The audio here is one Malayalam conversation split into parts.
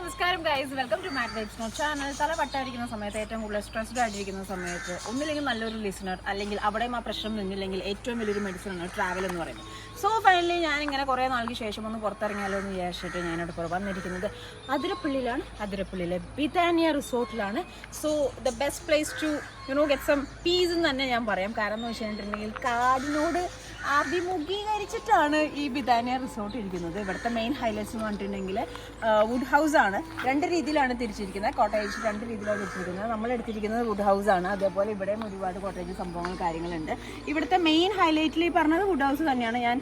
നമസ്കാരം guys, welcome to mat vibes note channel. തല വട്ടായിരിക്കുന്ന സമയത്ത്, ഏറ്റവും കൂടുതൽ സ്ട്രെസ്ഡ് ആയിട്ടിരിക്കുന്ന സമയത്ത്, ഒന്നില്ലെങ്കിൽ നല്ലൊരു ലിസണർ, അല്ലെങ്കിൽ അവിടെയും ആ പ്രശ്നം നിന്നില്ലെങ്കിൽ ഏറ്റവും വലിയൊരു മെഡിസിൻ ആണ് ട്രാവൽ എന്ന് പറയുന്നത്. സോ ഫൈനലി ഞാനിങ്ങനെ കുറേ നാൾക്ക് ശേഷം ഒന്ന് പുറത്തിറങ്ങിയാലോ എന്ന് വിചാരിച്ചിട്ട് ഞാനിവിടെ വന്നിരിക്കുന്നത് അതിരപ്പള്ളിയിലെ ബിതാനിയ റിസോർട്ടിലാണ്. So the best place to get some peace എന്ന് തന്നെ ഞാൻ പറയാം. കാരണം എന്ന് വെച്ചിട്ടുണ്ടെങ്കിൽ കാടിനോട് അഭിമുഖീകരിച്ചിട്ടാണ് ഈ ബിതാനിയ റിസോർട്ട് ഇരിക്കുന്നത്. ഇവിടുത്തെ മെയിൻ ഹൈലൈറ്റ്സ് എന്ന് പറഞ്ഞിട്ടുണ്ടെങ്കിൽ വുഡ് ഹൗസ് ആണ്. രണ്ട് രീതിയിലാണ് തിരിച്ചിരിക്കുന്നത്. കോട്ടേജ് രണ്ട് രീതിയിലാണ് തിരിച്ചിരിക്കുന്നത്. നമ്മൾ എടുത്തിരിക്കുന്നത് വുഡ് ഹൗസ് ആണ്. അതേപോലെ ഇവിടെയും ഒരുപാട് കോട്ടേജ് സംഭവങ്ങൾ കാര്യങ്ങളുണ്ട്. ഇവിടുത്തെ മെയിൻ ഹൈലൈറ്റിൽ ഈ പറഞ്ഞത് വുഡ് ഹൗസ് തന്നെയാണ്. ഞാൻ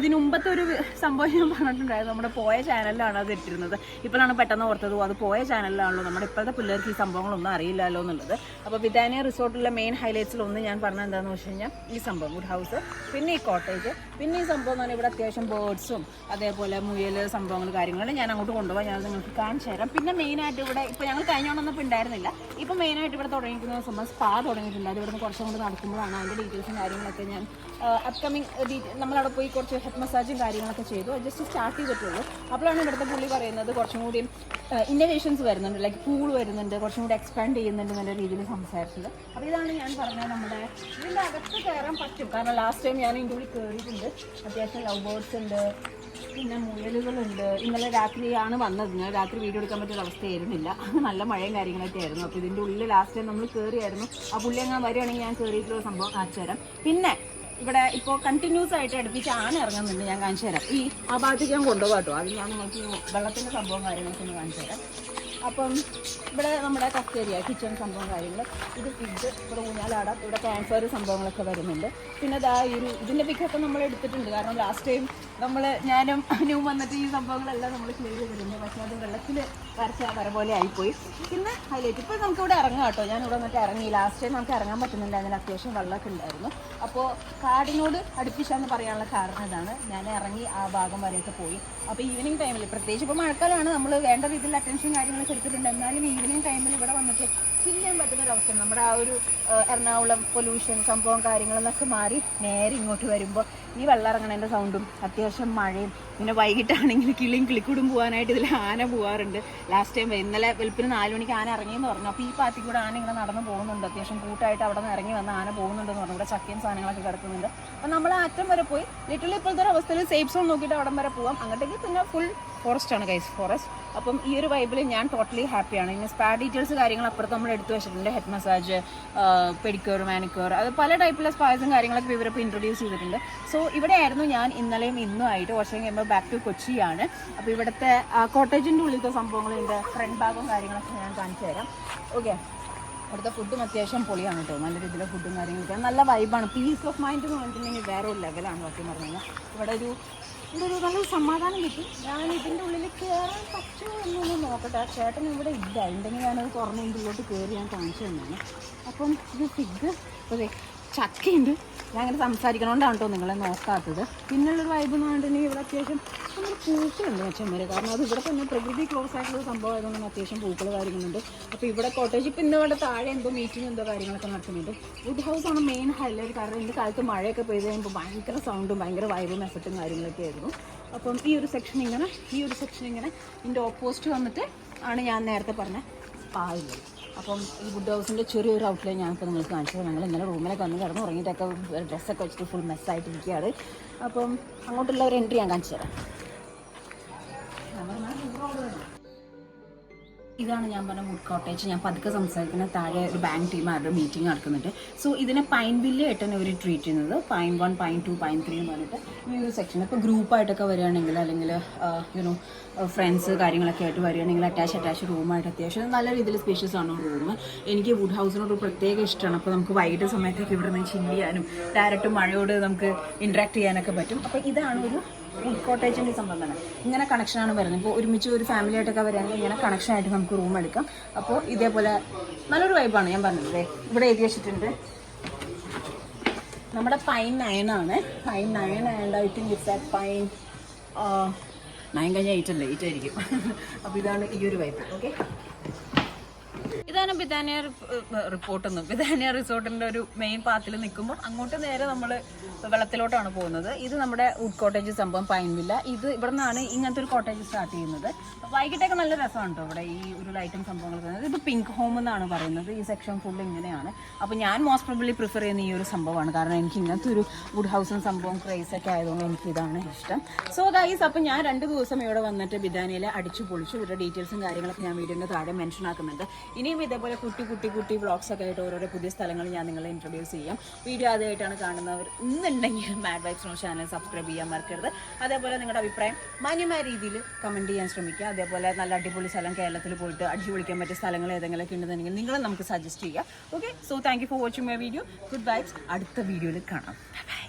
ഇതിന് മുമ്പത്തെ ഒരു സംഭവം ഞാൻ പറഞ്ഞിട്ടുണ്ടായിരുന്നു. നമ്മുടെ പോയ ചാനലിലാണ് അത് ഇട്ടിരുന്നത്. ഇപ്പോഴാണ് പെട്ടെന്ന് ഓർത്തത് അത് പോയ ചാനലിലാണല്ലോ. നമ്മുടെ ഇപ്പോഴത്തെ പിള്ളേർക്ക് ഈ സംഭവങ്ങളൊന്നും അറിയില്ലല്ലോ എന്നുള്ളത്. അപ്പോൾ ബിതാനിയ റിസോർട്ടിലെ മെയിൻ ഹൈലൈറ്റ്സിലൊന്നും ഞാൻ പറഞ്ഞത് എന്താണെന്ന് വെച്ച് കഴിഞ്ഞാൽ ഈ സംഭവം വുഡ് ഹൗസ്, പിന്നെ ഈ കോട്ടേജ്, പിന്നെ ഈ സംഭവം എന്ന് പറഞ്ഞാൽ ഇവിടെ അത്യാവശ്യം ബേർഡ്സും അതേപോലെ മുയൽ സംഭവങ്ങൾ കാര്യങ്ങൾ ഞാൻ അങ്ങോട്ട് കൊണ്ടുപോകാൻ ഞാൻ നിങ്ങൾക്ക് കാണിച്ചു തരാം. പിന്നെ മെയിനായിട്ട് ഇവിടെ ഇപ്പോൾ ഞങ്ങൾ കഴിഞ്ഞോണ്ടൊന്നും ഉണ്ടായിരുന്നില്ല. ഇപ്പോൾ മെയിനായിട്ട് ഇവിടെ തുടങ്ങിയിരിക്കുന്ന സംഭവം സ്പാ തുടങ്ങിയിട്ടുണ്ട്. അത് ഇവിടുന്ന് കുറച്ചും കൂടി നടക്കുമ്പോഴാണ് അതിൻ്റെ ഡീറ്റെയിൽസും കാര്യങ്ങളൊക്കെ ഞാൻ അപ്കമിങ് നമ്മളവിടെ പോയി കുറച്ച് ഹെഡ് മസാജും കാര്യങ്ങളൊക്കെ ചെയ്തു. ജസ്റ്റ് സ്റ്റാർട്ട് ചെയ്തിട്ടുള്ളൂ. അപ്പോഴാണ് ഇവിടുത്തെ പുള്ളി പറയുന്നത് കുറച്ചും കൂടി ഇന്നോവേഷൻസ് വരുന്നുണ്ട്, ലൈക്ക് പൂൾ വരുന്നുണ്ട്, കുറച്ചും കൂടി എക്സ്പാൻഡ് ചെയ്യുന്നുണ്ട് എന്നുള്ള രീതിയിൽ സംസാരിച്ചത്. അപ്പോൾ ഇതാണ് ഞാൻ പറഞ്ഞത്, നമ്മുടെ ഇതിൻ്റെ അകത്ത് കയറാൻ പറ്റും. കാരണം ലാസ്റ്റ് ടൈം ഞാൻ ഇതിൻ്റെ ഉള്ളിൽ കയറിയിട്ടുണ്ട്. അത്യാവശ്യം ലവ് ബേർഡ്സ് ഉണ്ട്, പിന്നെ മുയലുകളുണ്ട്. ഇന്നലെ രാത്രിയാണ് വന്നത്. ഞാൻ രാത്രി വീഡിയോ എടുക്കാൻ പറ്റിയ അവസ്ഥയായിരുന്നില്ല. നല്ല മഴയും കാര്യങ്ങളൊക്കെ ആയിരുന്നു. അപ്പോൾ ഇതിൻ്റെ ഉള്ളിൽ ലാസ്റ്റ് ടൈം നമ്മൾ കയറിയായിരുന്നു. ആ പുള്ളി അങ്ങനെ വരികയാണെങ്കിൽ ഞാൻ കയറിയിട്ടുള്ള സംഭവം കാണിച്ചു തരാം. പിന്നെ ഇവിടെ ഇപ്പോൾ കണ്ടിന്യൂസ് ആയിട്ട് അടുപ്പിച്ച് ആന ഇറങ്ങുന്നുണ്ട്. ഞാൻ കാണിച്ചു തരാം. ആ ഭാഗത്തേക്ക് ഞാൻ കൊണ്ടുപോകാം കേട്ടോ. അത് ഞാൻ നിങ്ങൾക്ക് വെള്ളത്തിൻ്റെ സംഭവം കാര്യങ്ങളൊക്കെ ഒന്ന് കാണിച്ചു തരാം. അപ്പം ഇവിടെ നമ്മുടെ കഫ്റ്റേരിയ, കിച്ചൺ സംഭവം കാര്യങ്ങൾ, ഇത് ഫിഡ്, ഇവിടെ ഊഞ്ഞാലാടാം, ഇവിടെ ക്യാമ്പ് ഫയർ സംഭവങ്ങളൊക്കെ വരുന്നുണ്ട്. പിന്നെ ഇതാ ഇതിൻ്റെ പിക്കൊക്കെ നമ്മൾ എടുത്തിട്ടുണ്ട്. കാരണം ലാസ്റ്റ് ടൈം ഞാനും അനുവും വന്നിട്ട് ഈ സംഭവങ്ങളെല്ലാം നമ്മൾ ക്ലിയർ ചെയ്തിട്ടുണ്ട്. പക്ഷേ അത് വെള്ളത്തിൽ വരച്ച വര പോലെ ആയിപ്പോയി. പിന്നെ ഹൈലൈറ്റ് ഇപ്പോൾ നമുക്കിവിടെ ഇറങ്ങാം കേട്ടോ. ഞാനിവിടെ വന്നിട്ട് ഇറങ്ങി. ലാസ്റ്റ് ടൈം നമുക്ക് ഇറങ്ങാൻ പറ്റുന്നുണ്ടായിരുന്നില്ല. അത്യാവശ്യം വെള്ളമൊക്കെ ഉണ്ടായിരുന്നു. അപ്പോൾ കാടിനോട് അടുപ്പിച്ചാന്ന് പറയാനുള്ള കാരണം ഇതാണ്. ഞാൻ ഇറങ്ങി ആ ഭാഗം വരെയൊക്കെ പോയി. അപ്പോൾ ഈവനിങ് ടൈമിൽ, പ്രത്യേകിച്ച് ഇപ്പോൾ മഴക്കാലമാണ്, നമ്മൾ വേണ്ട രീതിയിൽ അറ്റൻഷൻ കാര്യങ്ങളൊക്കെ എടുത്തിട്ടുണ്ട്. എന്നാലും ഈവനിങ് ടൈമിൽ ഇവിടെ വന്നിട്ട് ചില്ല് ചെയ്യാൻ പറ്റുന്നൊരവസ്ഥ. നമ്മുടെ ആ ഒരു എറണാകുളം പൊല്യൂഷൻ സംഭവം കാര്യങ്ങളെന്നൊക്കെ മാറി നേരെ ഇങ്ങോട്ട് വരുമ്പോൾ ഈ വെള്ളം ഇറങ്ങണതിൻ്റെ സൗണ്ടും അത്യാവശ്യം മഴയും, പിന്നെ വൈകിട്ടാണെങ്കിൽ കിളിക്കൂടും പോകാനായിട്ട് ഇതിൽ ആന പോകാറുണ്ട്. ലാസ്റ്റ് ടൈം ഇന്നലെ വെളുപ്പിന് 4 മണിക്ക് ആന ഇറങ്ങിയെന്ന് പറഞ്ഞു. അപ്പോൾ ഈ പാത്തി കൂടെ ആന ഇങ്ങനെ നടന്ന് പോകുന്നുണ്ട്. അത്യാവശ്യം കൂട്ടായിട്ട് അവിടെ നിന്ന് ഇറങ്ങി വന്ന് ആന പോകുന്നുണ്ടെന്ന് പറഞ്ഞു. ഇവിടെ ചക്കയും സാധനങ്ങളൊക്കെ കിടക്കുന്നുണ്ട്. അപ്പോൾ നമ്മൾ അറ്റം വരെ പോയി. ലിറ്ററലി ഇപ്പോഴത്തെ ഒരു അവസ്ഥയിൽ സേഫ് സോൺ നോക്കിയിട്ട് അവിടം വരെ പോകാം. അങ്ങോട്ടേക്ക് പിന്നെ ഫുൾ ഫോറസ്റ്റ് ആണ് ഗൈസ്, ഫോറസ്റ്റ്. അപ്പം ഈ ഒരു വൈബിൽ ഞാൻ ടോട്ടലി ഹാപ്പിയാണ്. ഇനി സ്പാ ഡീറ്റെയിൽസ് കാര്യങ്ങൾ അപ്പുറത്ത് നമ്മൾ എടുത്തു വെച്ചിട്ടുണ്ട്. ഹെഡ് മസാജ്, പെഡിക്യൂർ, മാനിക്യൂർ, അത് പല ടൈപ്പിലുള്ള സ്പാസും കാര്യങ്ങളൊക്കെ ഇവരിപ്പോൾ ഇൻട്രൊഡ്യൂസ് ചെയ്തിട്ടുണ്ട്. സോ ഇവിടെയായിരുന്നു ഞാൻ ഇന്നലെയും ഇന്നും ആയിട്ട്. വർഷം കഴിയുമ്പോൾ ബാക്ക് ടു കൊച്ചിയാണ്. അപ്പോൾ ഇവിടുത്തെ കോട്ടേജിൻ്റെ ഉള്ളിലത്തെ സംഭവങ്ങളിൻ്റെ ഫ്രണ്ട് ഭാഗവും കാര്യങ്ങളൊക്കെ ഞാൻ കാണിച്ചു തരാം. ഓക്കെ, അവിടുത്തെ ഫുഡും അത്യാവശ്യം പൊളിയാണ് കേട്ടോ. നല്ല രീതിയിലെ ഫുഡും കാര്യങ്ങളൊക്കെ നല്ല വൈബാണ്. പീസ് ഓഫ് മൈൻഡ് എന്ന് പറഞ്ഞിട്ടുണ്ടെങ്കിൽ വേറെ ഒരു ലെവലാണ്. സത്യം പറഞ്ഞു കഴിഞ്ഞാൽ ഇവിടെ ഒരു നല്ലൊരു സമാധാനം കിട്ടും. ഞാൻ ഇതിൻ്റെ ഉള്ളിൽ കയറാൻ പറ്റുമോ എന്നൊന്ന് നോക്കട്ടെ. ചേട്ടൻ ഇവിടെ ഇല്ല. ഉണ്ടെങ്കിൽ ഞാനത് തുറന്ന് ഇതിൻ്റെ ഉള്ളിലോട്ട് കയറി ഞാൻ കാണിച്ചു തന്നെയാണ്. അപ്പം ഇത് ഫിഗ്, അതെ ചക്കയുണ്ട്. ഞാൻ അങ്ങനെ സംസാരിക്കണോണ്ടാണ് കേട്ടോ നിങ്ങളെ നോക്കാത്തത്. പിന്നുള്ളൊരു വൈബ് എന്ന് പറഞ്ഞിട്ടുണ്ടെങ്കിൽ ഇവിടെ അത്യാവശ്യം നമ്മൾ പൂക്കളുണ്ട് മെച്ചന്മാർ. കാരണം അത് ഇവിടെ തന്നെ പ്രകൃതി ക്ലോസ് ആയിട്ടുള്ള സംഭവം ആയതുകൊണ്ട് അത്യാവശ്യം പൂക്കൾ കാര്യങ്ങളുണ്ട്. അപ്പോൾ ഇവിടെ കോട്ടേജ് ഇപ്പം ഇന്ന് ഇവിടെ താഴെ എന്തോ മീറ്റിംഗ് എന്തോ കാര്യങ്ങളൊക്കെ നടക്കുന്നുണ്ട്. വുഡ് ഹൗസാണ് മെയിൻ ഹൈലൈറ്റ്. കാരണം ഇതിൻ്റെ കാലത്ത് മഴയൊക്കെ പെയ്ത് കഴിയുമ്പോൾ ഭയങ്കര സൗണ്ടും ഭയങ്കര വൈബും എഫക്റ്റും കാര്യങ്ങളൊക്കെ ആയിരുന്നു. അപ്പം ഈ ഒരു സെക്ഷൻ ഇങ്ങനെ ഇതിൻ്റെ ഓപ്പോസിറ്റ് വന്നിട്ട് ആണ് ഞാൻ നേരത്തെ പറഞ്ഞ സ്പാ ഉള്ളത്. അപ്പം ഈ വുഡ് ഹൗസിൻ്റെ ചെറിയൊരു ഔട്ട്ലൈൻ ഞാനിപ്പോൾ നിങ്ങൾക്ക് കാണിച്ചത്. ഞങ്ങൾ ഇന്നലെ റൂമിലൊക്കെ വന്ന് കിടന്ന് ഉറങ്ങിയിട്ടൊക്കെ ഡ്രസ്സൊക്കെ വെച്ചിട്ട് ഫുൾ മെസ്സായിട്ടിരിക്കുകയാണ്. അപ്പം അങ്ങോട്ടുള്ള ഒരു എൻട്രി ഞാൻ കാണിച്ചു തരാം. ഇതാണ് ഞാൻ പറഞ്ഞ വുഡ് കോട്ടേജ്. ഞാൻ പതുക്കെ സംസാരിക്കുന്ന താഴെ ഒരു ബാങ്ക് ടീം അവരുടെ മീറ്റിംഗ് നടക്കുന്നുണ്ട്. സോ ഇതിനെ പൈൻ വില്ല് ആയിട്ടാണ് ഇവർ ട്രീറ്റ് ചെയ്യുന്നത്. പൈൻ 1, പൈൻ 2, പൈൻ 3 എന്ന് പറഞ്ഞിട്ട് ഈ ഒരു സെക്ഷൻ. ഇപ്പോൾ ഗ്രൂപ്പായിട്ടൊക്കെ വരികയാണെങ്കിൽ, അല്ലെങ്കിൽ ഫ്രണ്ട്സ് കാര്യങ്ങളൊക്കെ ആയിട്ട് വരികയാണെങ്കിൽ അറ്റാച്ച് റൂമായിട്ട് അത്യാവശ്യം നല്ല രീതിയിൽ സ്പേഷ്യസ് ആണ് റൂം. എനിക്ക് വുഡ് ഹൗസിനോട് പ്രത്യേക ഇഷ്ടമാണ്. അപ്പോൾ നമുക്ക് വൈകിട്ട് സമയത്തേക്ക് ഇവിടെ നിന്ന് ചില്ല് ചെയ്യാനും ഡയറക്റ്റ് മഴയോട് നമുക്ക് ഇൻട്രാക്ട് ചെയ്യാനൊക്കെ പറ്റും. അപ്പോൾ ഇതാണ് ഒരു വുഡ് കോട്ടേജിൻ്റെ സംഭവം തന്നെ. ഇങ്ങനെ കണക്ഷനാണ് വരുന്നത്. ഇപ്പോൾ ഒരുമിച്ച് ഒരു ഫാമിലി ആയിട്ടൊക്കെ വരികയാണെങ്കിൽ ഇങ്ങനെ കണക്ഷനായിട്ട് നമുക്ക് റൂം എടുക്കാം. അപ്പോൾ ഇതേപോലെ നല്ലൊരു വൈബാണ്. ഞാൻ പറഞ്ഞത് ഇവിടെ എഴുതി വെച്ചിട്ടുണ്ട്. നമ്മുടെ പൈൻ 9 ആണ്. Pine 9 and I think it's at pine 9 കഴിഞ്ഞാൽ 8 അല്ലേ, 8 ആയിരിക്കും. അപ്പോൾ ഇതാണ് ഈ ഒരു വൈബ്. ഓക്കെ, ഇതാണ് ബിതാനിയ റിസോർട്ടിൻ്റെ ഒരു മെയിൻ പാത്തിൽ നിൽക്കുമ്പോൾ അങ്ങോട്ട് നേരെ നമ്മൾ വെള്ളത്തിലോട്ടാണ് പോകുന്നത്. ഇത് നമ്മുടെ വുഡ് കോട്ടേജ് സംഭവം പൈൻ വില്ല. ഇത് ഇവിടെ നിന്നാണ് ഇങ്ങനത്തെ ഒരു കോട്ടേജ് സ്റ്റാർട്ട് ചെയ്യുന്നത്. വൈകിട്ടൊക്കെ നല്ല രസമാണ് കേട്ടോ ഇവിടെ ഈ ഒരു ലൈറ്റും സംഭവങ്ങളൊക്കെ. ഇത് പിങ്ക് ഹോം എന്നാണ് പറയുന്നത്. ഈ സെക്ഷൻ ഫുൾ ഇങ്ങനെയാണ്. അപ്പോൾ ഞാൻ മോസ്റ്റ് പ്രോബബ്ലി പ്രിഫർ ചെയ്യുന്ന ഈ ഒരു സംഭവമാണ്. കാരണം എനിക്ക് ഇങ്ങനത്തെ ഒരു വുഡ് ഹൗസും സംഭവം ക്രേസ് ഒക്കെ ആയതുകൊണ്ട് എനിക്ക് ഇതാണ് ഇഷ്ടം. സോ ഗൈസ്, അപ്പോൾ ഞാൻ 2 ദിവസം ഇവിടെ വന്നിട്ട് ബിദാനിയിൽ അടിച്ചു പൊളിച്ചു. ഇവരുടെ ഡീറ്റെയിൽസും കാര്യങ്ങളൊക്കെ ഞാൻ വീഡിയോൻ്റെ താഴെ മെൻഷൻ ആക്കുന്നുണ്ട്. ഇനിയും ഇതേപോലെ കുട്ടി വ്ളോഗ്സ് ഒക്കെ ആയിട്ട് ഓരോരോ പുതിയ സ്ഥലങ്ങൾ ഞാൻ നിങ്ങളെ ഇൻട്രൊഡ്യൂസ് ചെയ്യാം. വീഡിയോ ആദ്യമായിട്ടാണ് കാണുന്നവർ ഇന്നുണ്ടെങ്കിൽ മാഡ് വൈബ്സ് നോ ചാനൽ സബ്സ്ക്രൈബ് ചെയ്യാൻ മറക്കരുത്. അതേപോലെ നിങ്ങളുടെ അഭിപ്രായം മാന്യമായ രീതിയിൽ കമൻറ്റ് ചെയ്യാൻ ശ്രമിക്കുക. അതേപോലെ നല്ല അടിപൊളി സ്ഥലം കേരളത്തിൽ പോയിട്ട് അടിച്ചു പൊളിക്കാൻ പറ്റിയ സ്ഥലങ്ങൾ ഏതെങ്കിലുമൊക്കെ ഉണ്ടെന്നുണ്ടെങ്കിൽ നിങ്ങളും നമുക്ക് സജസ്റ്റ് ചെയ്യുക. Okay, so thank you for watching my video. Good vibes. അടുത്ത വീഡിയോയിൽ കാണാം. ബൈ.